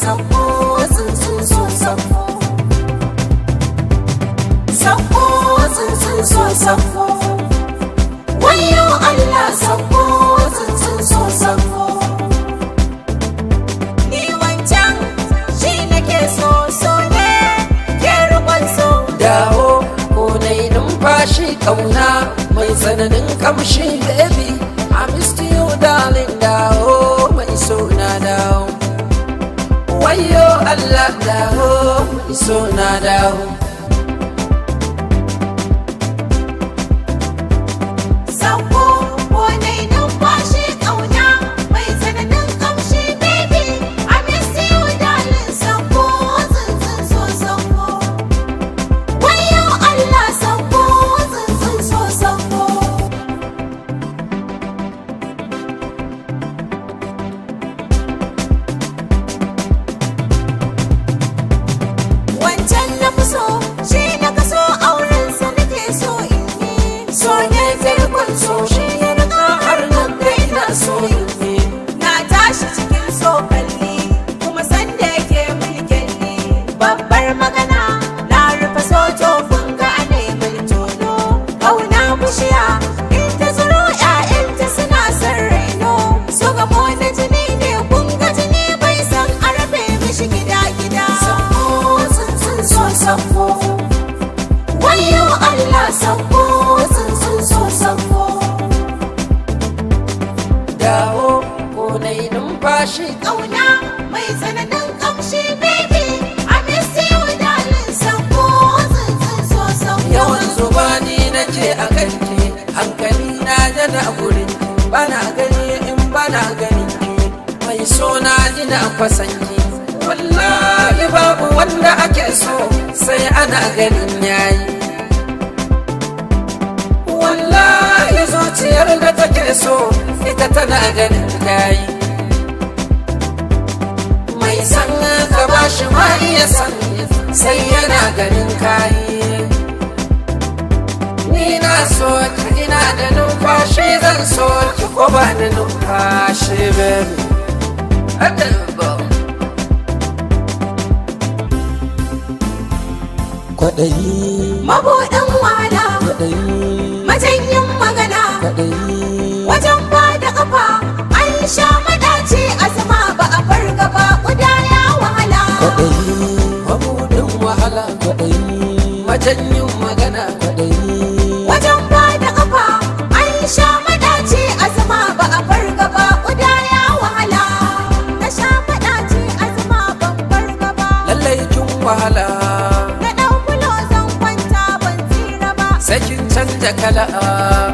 sauko tsuntsun so sauko, sauko tsuntsun so sauko, wayo Allah sauko tsuntsun so sauko. Ni wancan shi nake so, so ne ke rukun so. Dawo ko dai numfashi kauna mai tsananin kamshi baby, I missed you darling. Dawo mai so na dawo, wayo Allah dawo mai so na dawo. Sauko ko dai numfashi kauna mai tsananin kamshi baby, I miss you darling. Sauko tsuntsun so sauko, wayo Allah sauko tsuntsun so sauko. Wancan na fi so, shi na ka so, aurensa nake so in yi. So ne zirkon so, shi ya riga har nan ga ina so in yi. Na tashi cikin so kalli, kuma sanda yake mulkin ni. Babbar magana, na rufe so tofin ga ane mai tono. Ƙauna bishiya, in ta zuro ‘ya'yanta suna son raino. So gamo na jini ne, kun ga jini bai san a rabe mishi gida-gida. Tsuntsun so sauko, wayo Allah sauko tsuntsun so sauko. Dawo ko dai numfashi Ƙauna mai tsananin ƙamshi baby, I miss you darling. Sauko tsuntsun so sauko. yawan zuba ni nake a ganke, hankali na jana gurin bana gani in bana ganin ki, mai so na ina fasanki. Wallahi babu wanda ake so sai ana ganin yayi, wallahi zuciyar da take so ita tana ganin yayi. Mai san ka bashi ma iya san sai yana ganin kayi. Ni na so ki ina da numfashi zan so ki ko ba da numfashi baby. Adabo kwaɗayi, Mabuɗin wahala, kwaɗayi, majanyin magana, kwaɗayi, wajen ba da ƙafa, an sha madaci azuma ba a farga ba, ƙuda ya wahala. kwaɗayi, mabuɗin wahala, kwaɗayi, majanyin magana, kwaɗayi, Wajen ba da ƙafa, an sha madaci azuma ba a farga ba, ƙuda ya wahala. Na sha madaci azuma ban farga ba, lallai kin wahala, na ɗan kulo zan kwanta ban tsira ba, sai kin canja kala.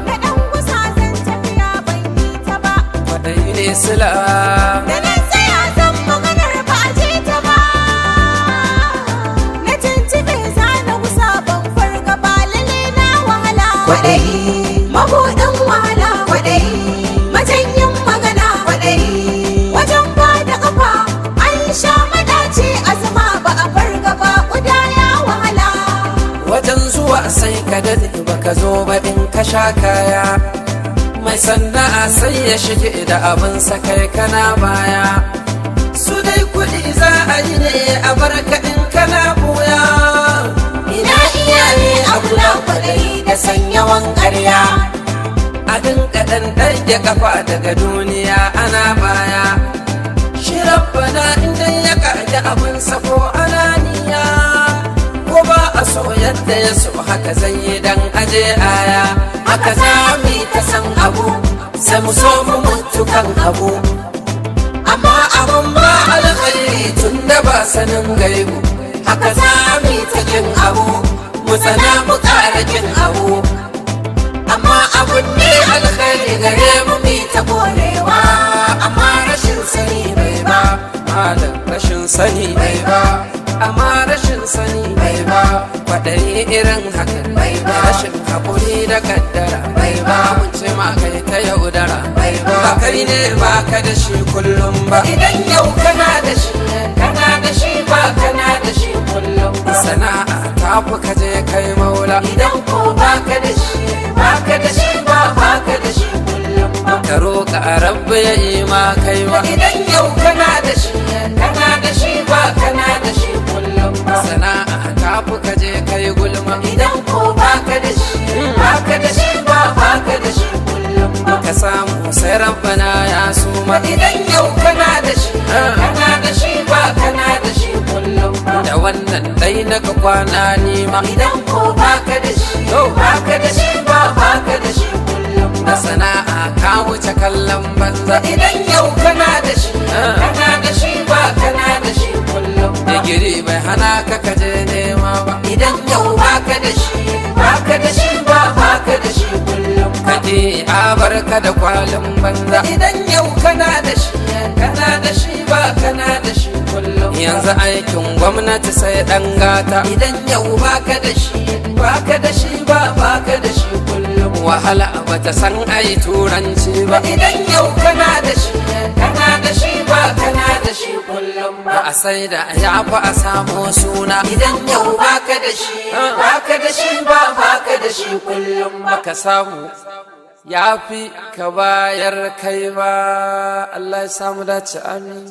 na ɗan gusa zan tafiya ban yi ta ba, Kwaɗayi ne sila, da na tsaya zan maganar ba a je ta ba. Na tuntube za na gusa ban farga ba, lalle na wahala. Kwaɗayi, Mabuɗin wahala, kwaɗayi, majanyin magana, kwaɗayi, wajen ba da ƙafa, an sha madaci azuma ba a farga ba, ƙuda ya wahala. wajen zuwa sai ka daɗe baka zo ba in ka sha kaya. Mai sana'a sai ya shige da abin sa kai kana baya. Su dai kuɗi za a yi ne a barka in kana buya. Ina iyaye a kula kwaɗayi da sanyawan ƙarya. A dinka ɗan ɗage kafa daga duniya ana baya. Shi rabbana idan ya ƙage abin sa ko ananiya, ko ba a so yadda ya so haka zai yi dan aje aya. Haka za mu yi ta san abu sai mu so mu mutu kan abu, amma abun ba alkhairi tun da ba sanin gaibu. Haka za mu yi ta kin abu mu tsana mu ƙara kin abu, amma abun ne alkhairi gare mu mi ta korewa. Amma rashin sani bai ba, malam rashin sani bai ba, amma rashin sani bai ba. Kwaɗayi irin hakan bai ba, rashin haƙuri da kaddara bai ba. Mun ce ma kai ta yaudara bai ba, ba kai ne ba ka da shi kullum ba. Idan yau kana da shi, kana da shi ba kana da shi kullum ba. Sana'a ta fi ka je kai maula, idan ko ba ka da shi, ba ka da shi ba ba ka da shi kullum ba. Ka roƙa Allah rabbi ya yi ma kai ma idan yau kana da shi ba kana da shi kullum ba sana'a kafu ka je kai gulma idan ko baka da shi baka da shi ba baka da shi kullum ba ka samu sai rabbana ya suma idan yau kana da shi ba kana da shi kullum ba da wannan dai naka kwana ni ma idan ko baka da shi baka da shi ba baka da shi kullum da sana'a ka wuce kallon banza idan yau kana da shi ba kana da shi kullum digiri bai hana ka kaje nema ba idan yau baka da shi ba baka da shi kullum kaje a barka da kwalin banza idan yau kana da shi ba kana da shi kullum yanzu aikin gwamnati sai dan gata idan yau baka da shi ba baka da shi kullum wahala bata san ai turanci ba idan yau kana da shi ba kana da shi kullum ba a sai da ya fa a samu suna idan yau baka da shi ba baka da shi kullum ba ka samu ya fi ka bayar kai ba Allah ya samu dace amin